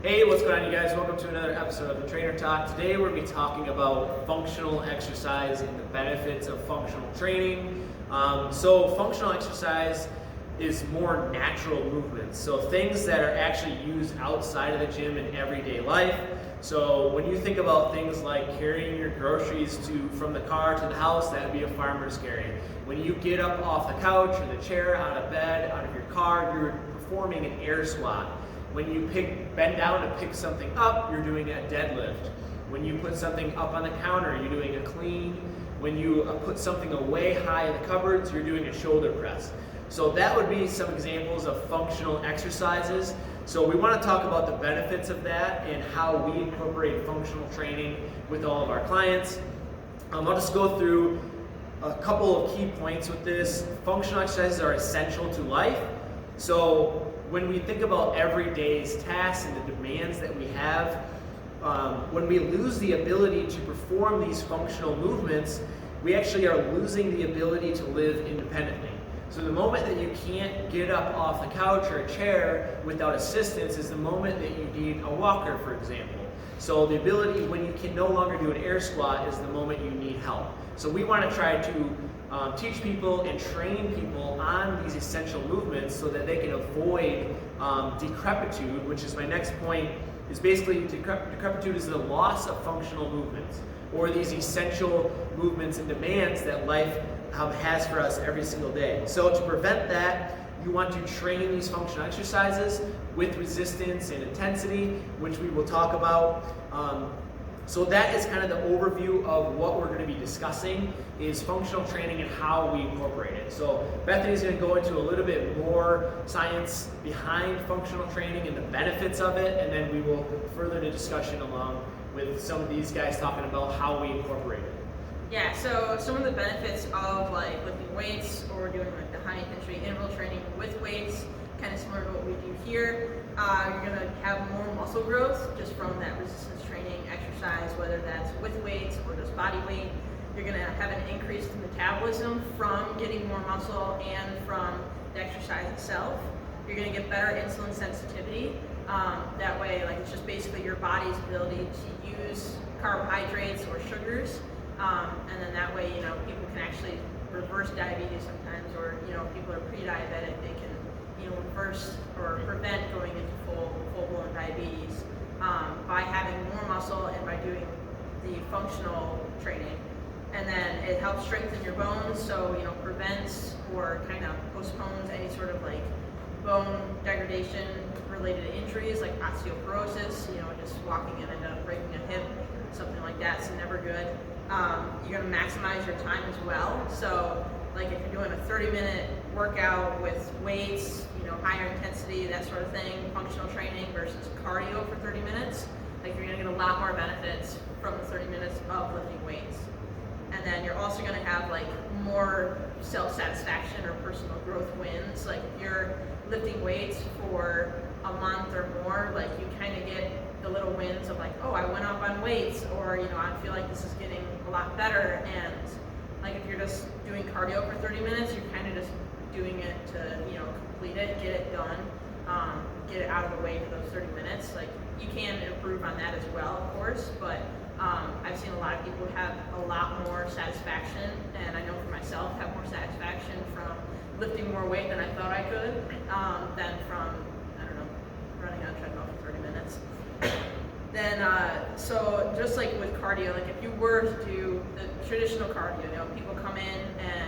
Hey, what's going on, you guys? Welcome to another episode of the Trainer Talk. Today we're going to be talking about functional exercise and the benefits of functional training. So functional exercise is more natural movements, so things that are actually used outside of the gym in everyday life. So when you think about things like carrying your groceries from the car to the house, that would be a farmer's carry. When you get up off the couch or the chair, out of bed, out of your car, you're performing an air squat. When you bend down to pick something up, you're doing a deadlift. When you put something up on the counter, you're doing a clean. When you put something away high in the cupboards, you're doing a shoulder press. So that would be some examples of functional exercises. So we want to talk about the benefits of that and how we incorporate functional training with all of our clients. I'll just go through a couple of key points with this. Functional exercises are essential to life. So when we think about everyday's tasks and the demands that we have, when we lose the ability to perform these functional movements, we actually are losing the ability to live independently. So the moment that you can't get up off the couch or a chair without assistance is the moment that you need a walker, for example. So the ability when you can no longer do an air squat is the moment you need help. So we want to try to teach people and train people on these essential movements so that they can avoid decrepitude, which is my next point, is basically decrepitude is the loss of functional movements, or these essential movements and demands that life has for us every single day. So to prevent that, you want to train these functional exercises with resistance and intensity, which we will talk about. So that is kind of the overview of what we're going to be discussing is functional training and how we incorporate it. So Bethany's going to go into a little bit more science behind functional training and the benefits of it, and then we will further the discussion along with some of these guys talking about how we incorporate it. Yeah, so some of the benefits of like lifting weights or doing like the high intensity interval training with weights, kind of similar to what we do here. You're going to have more muscle growth just from that resistance training exercise, whether that's with weights or just body weight. You're going to have an increased metabolism from getting more muscle and from the exercise itself. You're going to get better insulin sensitivity. That way, like it's just basically your body's ability to use carbohydrates or sugars. And then that way, people can actually reverse diabetes sometimes, or, if people are pre-diabetic, they can, reverse or prevent going into full-blown diabetes by having more muscle and by doing the functional training. And then it helps strengthen your bones, so, prevents or kind of postpones any sort of like bone degradation related injuries like osteoporosis, just walking and end up breaking a hip, something like that's never good. You're going to maximize your time as well. So like if you're doing a 30-minute workout with weights, higher intensity, that sort of thing, functional training versus cardio for 30 minutes, like you're going to get a lot more benefits from the 30 minutes of lifting weights. And then you're also going to have like more self-satisfaction or personal growth wins. Like if you're lifting weights for a month or more, like you kind of get the little wins of like, oh, I went up on weights, or I feel like this is getting a lot better. And like if you're just doing cardio for 30 minutes, you're kind of just doing it to complete it, get it done, get it out of the way for those 30 minutes. Like you can improve on that as well, of course, but I've seen a lot of people have a lot more satisfaction, and I know for myself have more satisfaction from lifting more weight than I thought I could than from, running on a treadmill for 30 minutes. Then, so just like with cardio, like if you were to do the traditional cardio, people come in and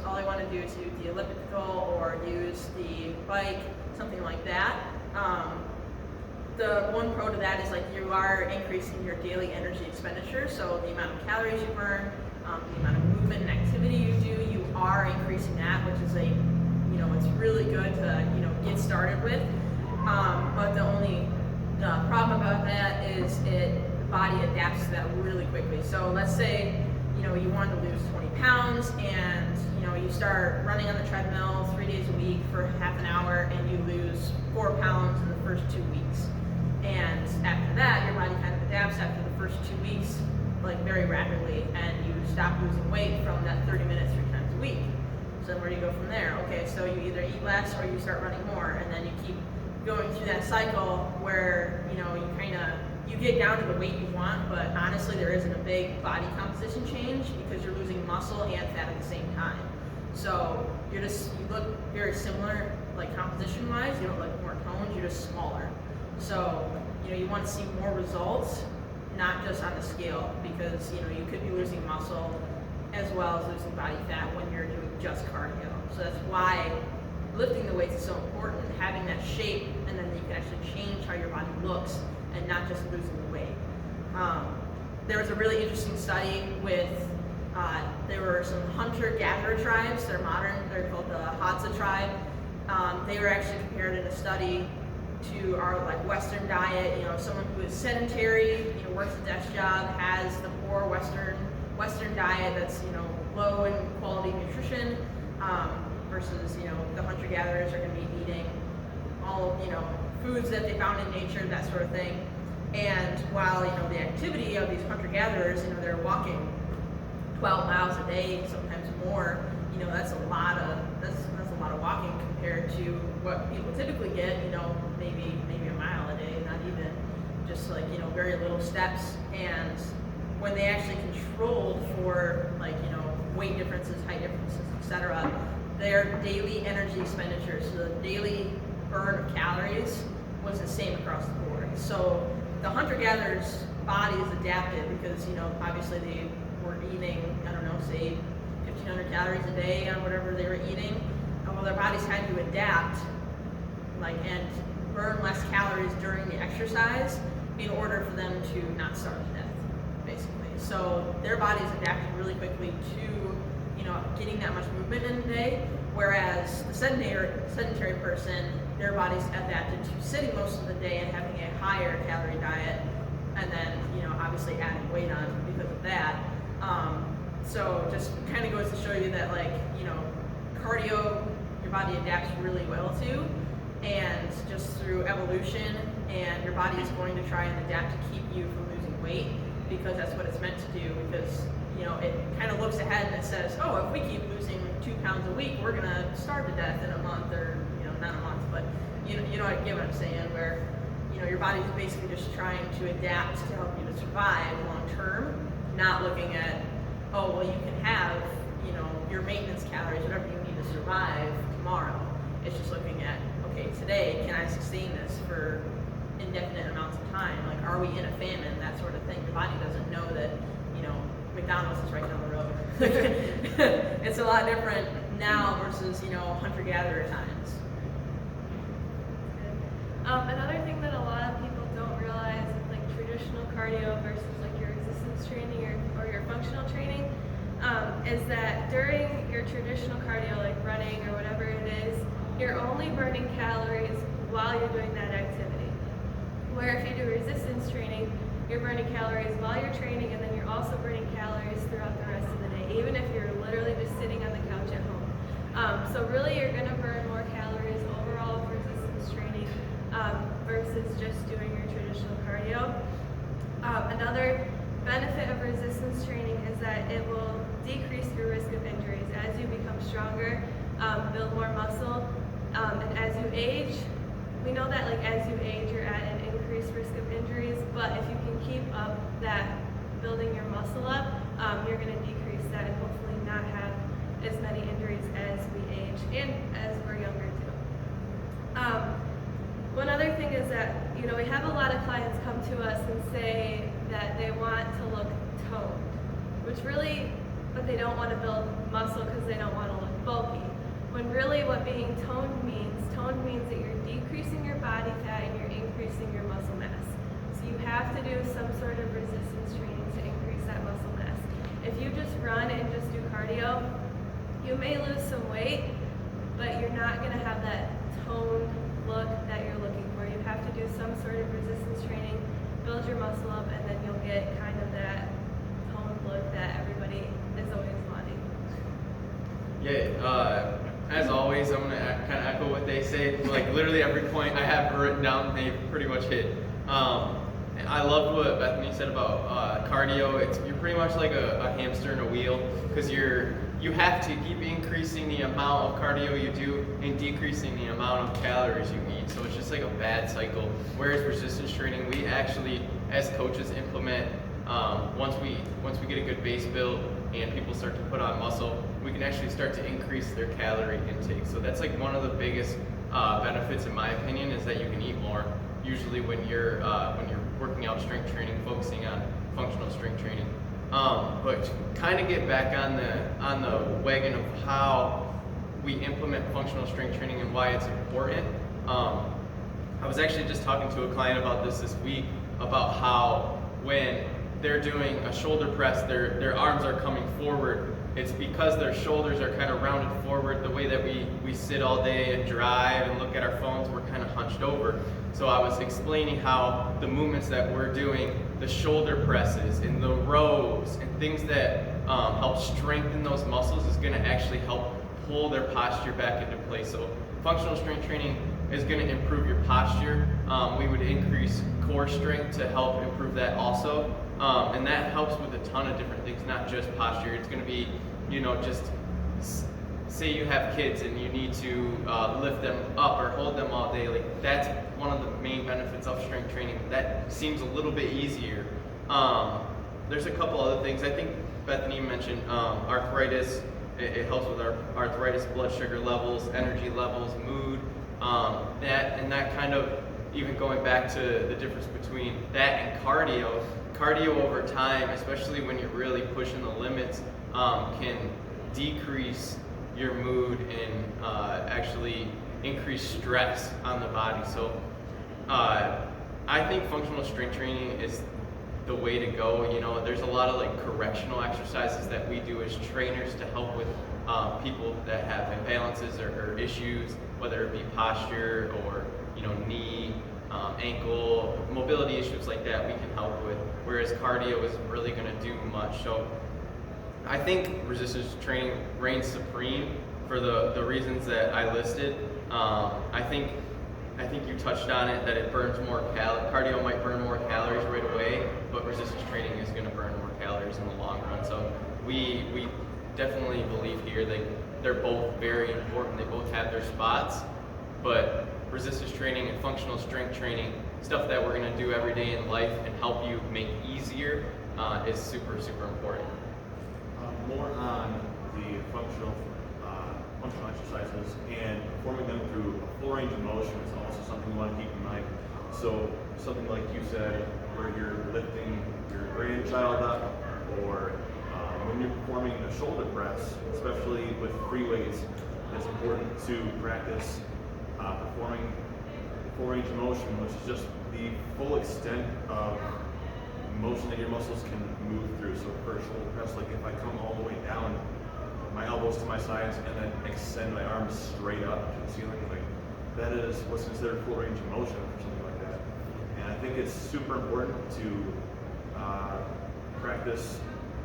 all they want to do is do the elliptical or use the bike, something like that. The one pro to that is like you are increasing your daily energy expenditure, so the amount of calories you burn, the amount of movement and activity you do, you are increasing that, which is it's really good to get started with. But the problem about that is the body adapts to that really quickly. So let's say you wanted to lose 20 pounds and you start running on the treadmill 3 days a week for half an hour and you lose 4 pounds in the first 2 weeks. And after that, your body kind of adapts after the first 2 weeks, like very rapidly, and you stop losing weight from that 30 minutes 3 times a week. So then where do you go from there? Okay, so you either eat less or you start running more, and then you keep going through that cycle where you get down to the weight you want, but honestly there isn't a big body composition change because you're losing muscle and fat at the same time. So you look very similar, like composition wise. You don't look more toned, you're just smaller. So you want to see more results, not just on the scale, because you could be losing muscle as well as losing body fat when you're doing just cardio. So that's why lifting the weights is so important, having that shape, and then you can actually change how your body looks and not just losing the weight. There was a really interesting study with, there were some hunter-gatherer tribes, they're called the Hadza tribe. They were actually compared in a study to our Western diet. Someone who is sedentary, works a desk job, has the poor Western diet that's low in quality nutrition, versus the hunter-gatherers are going to be eating all foods that they found in nature, that sort of thing. And while the activity of these hunter-gatherers, they're walking 12 miles a day, sometimes more, that's a lot of walking compared to what people typically get, maybe a mile a day, not even, just very little steps. And when they actually controlled for weight differences, height differences, etc., their daily energy expenditure, so the daily burn of calories, was the same across the board. So the hunter-gatherers' bodies adapted because obviously they were eating, say 1,500 calories a day on whatever they were eating. Well, their bodies had to adapt, and burn less calories during the exercise in order for them to not starve to death, basically. So their bodies adapted really quickly to getting that much movement in a day, whereas the sedentary person, their bodies adapted to sitting most of the day and having a higher calorie diet, and then obviously adding weight on because of that. So just kind of goes to show you that cardio, your body adapts really well to, and just through evolution, and your body is going to try and adapt to keep you from losing weight because that's what it's meant to do. Because it kind of looks ahead and it says, oh, if we keep losing 2 pounds a week, we're gonna starve to death in a month, or not a month, but you know I get what I'm saying, where your body's basically just trying to adapt to help you to survive long term, not looking at, oh, well, you can have your maintenance calories, whatever you need to survive tomorrow. It's just looking at, okay, today, can I sustain this for indefinite amounts of time? Are we in a famine? That sort of thing. Your body doesn't know that McDonald's is right down the road. It's a lot different now versus hunter-gatherer times. Another thing that a lot of people don't realize with traditional cardio versus your resistance training or your functional training is that during your traditional cardio, like running or whatever it is, you're only burning calories while you're doing that activity. Where if you do resistance training, you're burning calories while you're training, and then you're also burning calories throughout the rest of the day, even if you're literally just sitting on the couch at home. So really you're going to burn more calories overall with resistance training versus just doing your traditional cardio. Another benefit of resistance training is that it will decrease your risk of injuries as you become stronger, build more muscle, and as you age. We know that as you age, you're at an increased risk of injuries, but if you can keep up that building your muscle up, you're going to decrease that and hopefully not have as many injuries as we age and as we're younger too. One other thing is that we have a lot of clients come to us and say that they want to look toned, but they don't want to build muscle because they don't want to look bulky. When really what being toned means that you're decreasing your body fat and you're increasing your muscle mass. So you have to do some sort of resistance training to increase that muscle mass. If you just run and just do cardio, you may lose some weight, but you're not going to have that toned look that you're looking for. You have to do some sort of resistance training, build your muscle up, and then you'll get kind of that toned look that everybody is always wanting. Yeah, as always, I'm going to kind of echo what they say. Literally every point I have written down, they pretty much hit. I loved what Bethany said about cardio. You're pretty much like a hamster in a wheel, because you're you have to keep increasing the amount of cardio you do and decreasing the amount of calories you eat. So it's just like a bad cycle. Whereas resistance training, we actually, as coaches, implement once we get a good base build and people start to put on muscle, we can actually start to increase their calorie intake. So that's like one of the biggest benefits, in my opinion, is that you can eat more. Usually when you're working out strength training, focusing on functional strength training. But kind of get back on the wagon of how we implement functional strength training and why it's important. I was actually just talking to a client about this week, about how when they're doing a shoulder press, their arms are coming forward. It's because their shoulders are kind of rounded forward. The way that we sit all day and drive and look at our phones, we're kind of hunched over. So I was explaining how the movements that we're doing, the shoulder presses and the rows and things that help strengthen those muscles is going to actually help pull their posture back into place. So functional strength training is going to improve your posture. We would increase core strength to help improve that also. And that helps with a ton of different things, not just posture. It's going to be, just say you have kids and you need to lift them up or hold them all day. Like, that's one of the main benefits of strength training. That seems a little bit easier. There's a couple other things. I think Bethany mentioned arthritis. It helps with our arthritis, blood sugar levels, energy levels, mood. That kind of, even going back to the difference between that and cardio over time, especially when you're really pushing the limits, can decrease your mood and actually increase stress on the body. So I think functional strength training is the way to go. There's a lot of like correctional exercises that we do as trainers to help with people that have imbalances or issues, whether it be posture or knee, ankle, mobility issues like that we can help with, whereas cardio isn't really going to do much. So I think resistance training reigns supreme for the reasons that I listed. I think you touched on it, that it burns more cardio might burn more calories right away, but resistance training is going to burn more calories in the long run. So we definitely believe here that they're both very important. They both have their spots, but resistance training and functional strength training, stuff that we're going to do every day in life and help you make easier, is super, super important. More on the functional exercises and performing them through a full range of motion is also something you want to keep in mind. So something like you said, where you're lifting your grandchild up, or when you're performing a shoulder press, especially with free weights, it's important to practice performing full range of motion, which is just the full extent of motion that your muscles can move through. So for a shoulder press, like if I come all the way down, my elbows to my sides, and then extend my arms straight up to the ceiling, like that is what's considered full range of motion or something like that. And I think it's super important to practice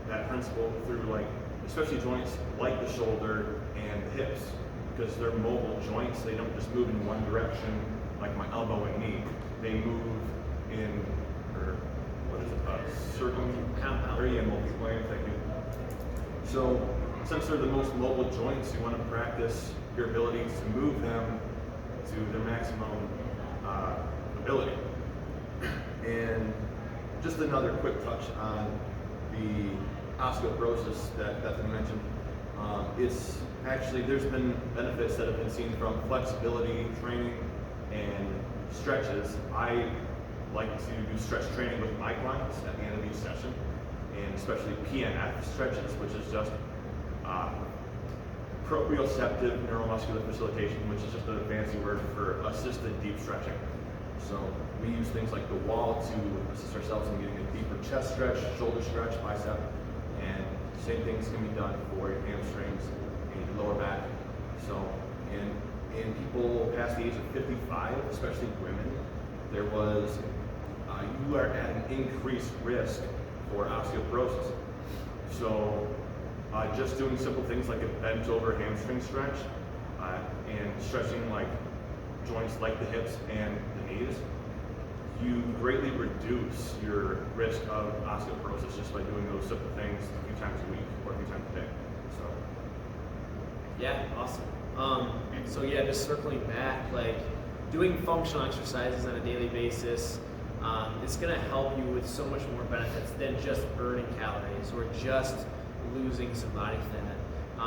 that principle through, like, especially joints like the shoulder and the hips, because they're mobile joints. They don't just move in one direction like my elbow and knee. They move in, or what is it, compound area, multiplane, thank you. So since they're the most mobile joints, you want to practice your ability to move them to their maximum ability. And just another quick touch on the osteoporosis that Bethany mentioned. It's actually, there's been benefits that have been seen from flexibility training and stretches. I like to do stretch training with my clients at the end of each session, and especially PNF stretches, which is just proprioceptive neuromuscular facilitation, which is just a fancy word for assisted deep stretching. So we use things like the wall to assist ourselves in getting a deeper chest stretch, shoulder stretch, bicep, and same things can be done for your hamstrings and your lower back. So in people past the age of 55, especially women, there was you are at an increased risk for osteoporosis. So just doing simple things like a bent over hamstring stretch and stretching like joints like the hips and the knees, you greatly reduce your risk of osteoporosis just by doing those simple things a few times a week or a few times a day. So Yeah, awesome. So yeah, just circling back, like doing functional exercises on a daily basis, it's gonna help you with so much more benefits than just burning calories or just losing some body fat.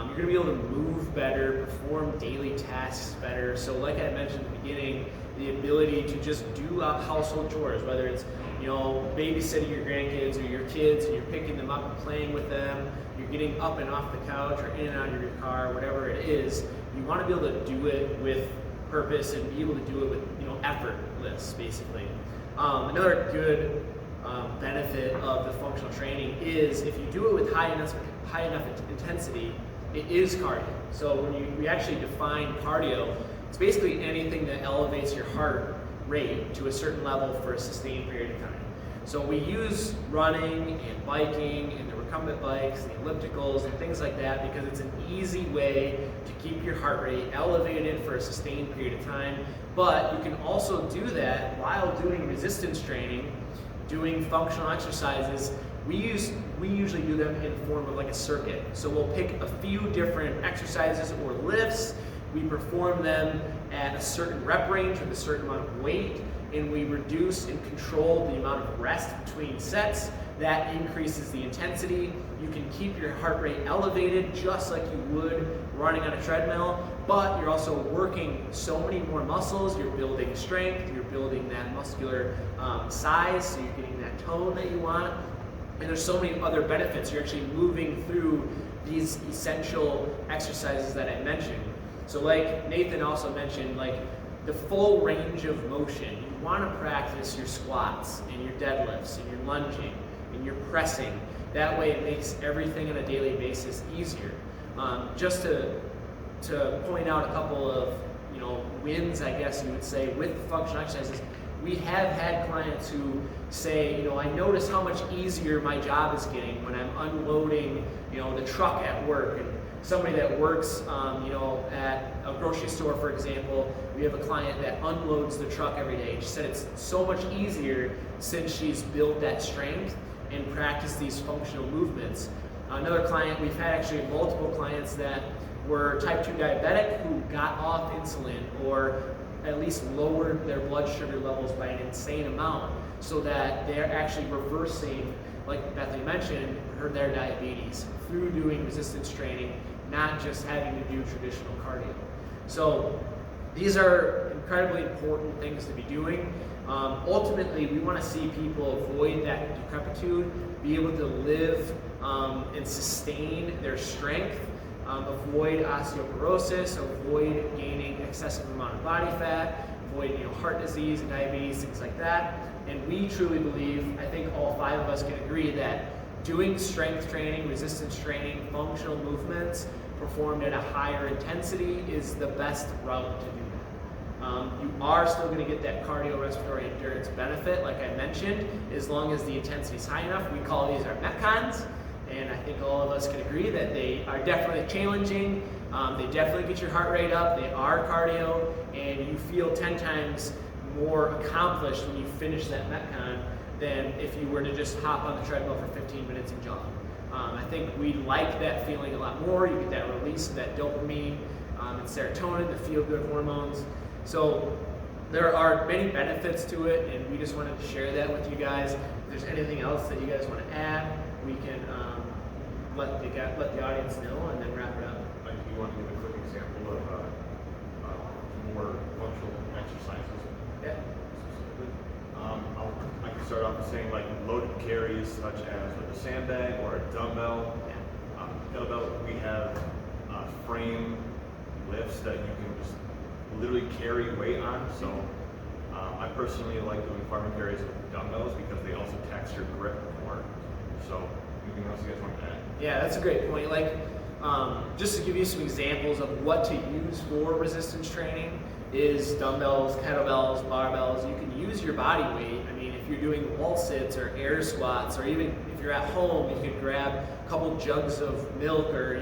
You're gonna be able to move better, perform daily tasks better. So like I mentioned at the beginning, the ability to just do household chores, whether it's babysitting your grandkids or your kids, and you're picking them up and playing with them, you're getting up and off the couch or in and out of your car, whatever it is, you want to be able to do it with purpose and be able to do it with effortless, basically. Another good benefit of the functional training is if you do it with high enough intensity, it is cardio. So when we actually define cardio, it's basically anything that elevates your heart rate to a certain level for a sustained period of time. So we use running and biking and the recumbent bikes, the ellipticals and things like that because it's an easy way to keep your heart rate elevated for a sustained period of time. But you can also do that while doing resistance training, doing functional exercises. We usually do them in the form of like a circuit. So we'll pick a few different exercises or lifts. We perform them at a certain rep range with a certain amount of weight, and we reduce and control the amount of rest between sets. That increases the intensity. You can keep your heart rate elevated just like you would running on a treadmill, but you're also working so many more muscles. You're building strength, you're building that muscular size, so you're getting that tone that you want. And there's so many other benefits. You're actually moving through these essential exercises that I mentioned. So like Nathan also mentioned, like the full range of motion. You want to practice your squats and your deadlifts and your lunging and your pressing. That way it makes everything on a daily basis easier. Just to point out a couple of wins, I guess you would say, with functional exercises, we have had clients who say, I notice how much easier my job is getting when I'm unloading, the truck at work. And somebody that works, at a grocery store, for example, we have a client that unloads the truck every day. She said it's so much easier since she's built that strength and practiced these functional movements. Another client, we've had actually multiple clients that were type 2 diabetic who got off insulin or at least lowered their blood sugar levels by an insane amount so that they're actually reversing, like Bethany mentioned, their diabetes through doing resistance training, not just having to do traditional cardio. So these are incredibly important things to be doing. Ultimately, we want to see people avoid that decrepitude, be able to live and sustain their strength, avoid osteoporosis, avoid gaining excessive amount of body fat, avoid heart disease and diabetes, things like that. And we truly believe, I think all 5 of us can agree, that doing strength training, resistance training, functional movements performed at a higher intensity is the best route to do that. You are still going to get that cardiorespiratory endurance benefit, like I mentioned, as long as the intensity is high enough. We call these our metcons, and I think all of us can agree that they are definitely challenging. They definitely get your heart rate up. They are cardio, and you feel 10 times more accomplished when you finish that metcon than if you were to just hop on the treadmill for 15 minutes and jog. I think we like that feeling a lot more. You get that release of that dopamine and serotonin, the feel-good hormones. So there are many benefits to it, and we just wanted to share that with you guys. If there's anything else that you guys want to add, we can let the audience know and then wrap it up. You want to give a quick example of more functional exercises? Yeah. I can start off with saying like loaded carries such as with a sandbag or a dumbbell. Kettlebell, we have frame lifts that you can just literally carry weight on. So I personally like doing farmer carries with dumbbells because they also tax your grip more. So anything else you guys want to add? Yeah, that's a great point. Like, just to give you some examples of what to use for resistance training is dumbbells, kettlebells, barbells. You can use your body weight. I mean, if you're doing wall sits or air squats, or even if you're at home, you can grab a couple jugs of milk or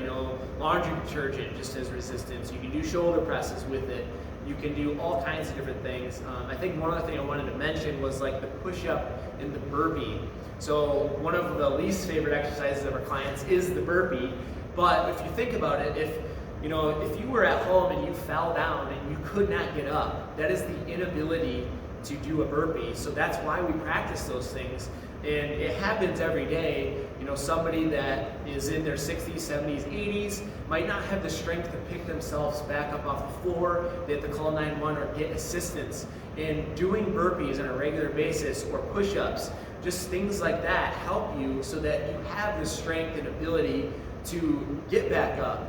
laundry detergent just as resistance. You can do shoulder presses with it. You can do all kinds of different things. I think one other thing I wanted to mention was like the push-up and the burpee. So one of the least favorite exercises of our clients is the burpee. But if you think about it, if You know, if you were at home and you fell down and you could not get up, that is the inability to do a burpee. So that's why we practice those things. And it happens every day. You know, somebody that is in their 60s, 70s, 80s might not have the strength to pick themselves back up off the floor. They have to call 911 or get assistance. And doing burpees on a regular basis or push-ups, just things like that help you so that you have the strength and ability to get back up.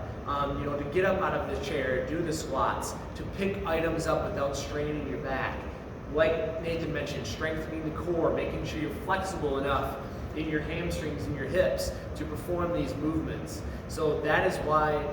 You know, to get up out of the chair, do the squats, to pick items up without straining your back. Like Nathan mentioned, strengthening the core, making sure you're flexible enough in your hamstrings and your hips to perform these movements. So that is why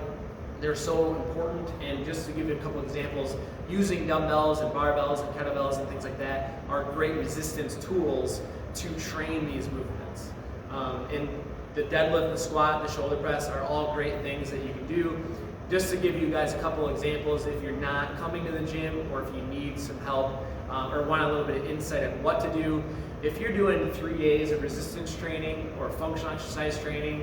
they're so important. And just to give you a couple examples, using dumbbells and barbells and kettlebells and things like that are great resistance tools to train these movements. And the deadlift, the squat, the shoulder press are all great things that you can do. Just to give you guys a couple examples, if you're not coming to the gym or if you need some help or want a little bit of insight on what to do, if you're doing 3 days of resistance training or functional exercise training,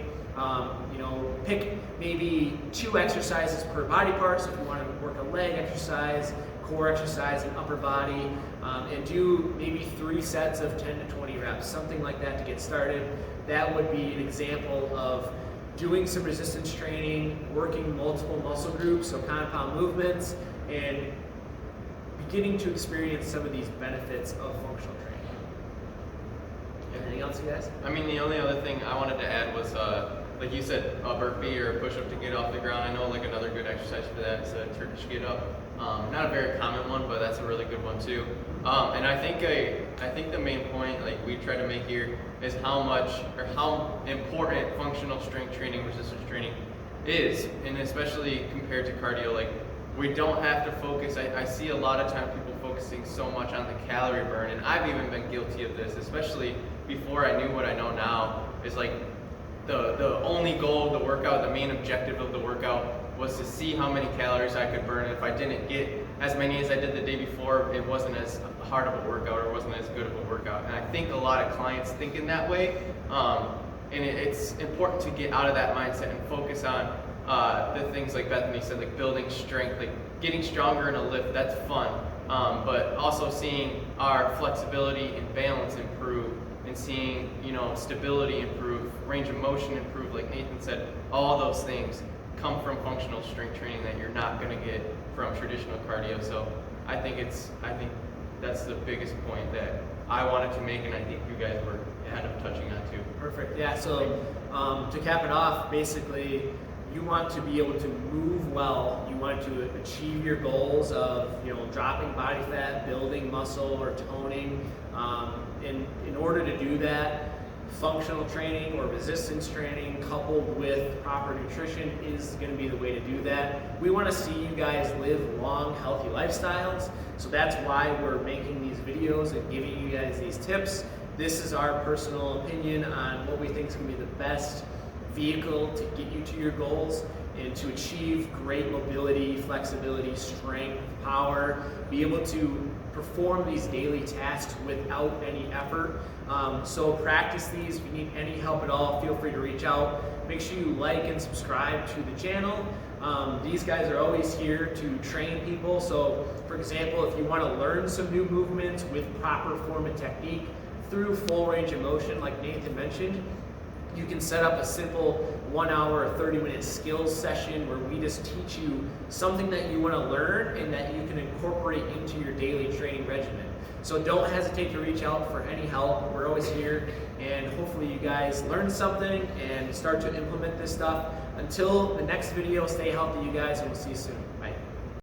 you know, pick maybe 2 exercises per body part. So if you want to work a leg exercise, core exercise, and upper body, and do maybe 3 sets of 10 to 20 reps, something like that to get started. That would be an example of doing some resistance training, working multiple muscle groups, so compound movements, and beginning to experience some of these benefits of functional training. Anything else, you guys? I mean, the only other thing I wanted to add was, like you said, a burpee or a push-up to get off the ground. I know like another good exercise for that is a Turkish get-up. Not a very common one, but that's a really good one too. And I think the main point like we try to make here is how much or how important functional strength training, resistance training is, and especially compared to cardio. Like we don't have to focus. I see a lot of time people focusing so much on the calorie burn, and I've even been guilty of this, especially before I knew what I know now. Is like the only goal of the workout, the main objective of the workout was to see how many calories I could burn. If I didn't get as many as I did the day before, it wasn't as hard of a workout or wasn't as good of a workout. And I think a lot of clients think in that way. And it's important to get out of that mindset and focus on the things like Bethany said, like building strength, like getting stronger in a lift, that's fun. But also seeing our flexibility and balance improve, and seeing, you know, stability improve, range of motion improve, like Nathan said, all those things come from functional strength training that you're not going to get from traditional cardio. So I think that's the biggest point that I wanted to make, and I think you guys were kind of touching on too. Perfect. Yeah. So to cap it off, basically, you want to be able to move well. You want to achieve your goals of, you know, dropping body fat, building muscle, or toning. In order to do that, functional training or resistance training coupled with proper nutrition is going to be the way to do that. We want to see you guys live long, healthy lifestyles. So that's why we're making these videos and giving you guys these tips. This is our personal opinion on what we think is going to be the best vehicle to get you to your goals and to achieve great mobility, flexibility, strength, power, be able to perform these daily tasks without any effort. So practice these. If you need any help at all, feel free to reach out. Make sure you like and subscribe to the channel. These guys are always here to train people. So for example, if you want to learn some new movements with proper form and technique through full range of motion, like Nathan mentioned, you can set up a simple 1 hour or 30-minute skills session where we just teach you something that you want to learn and that you can incorporate into your daily training regimen. So don't hesitate to reach out for any help. We're always here, and hopefully you guys learn something and start to implement this stuff. Until the next video, stay healthy, you guys, and we'll see you soon.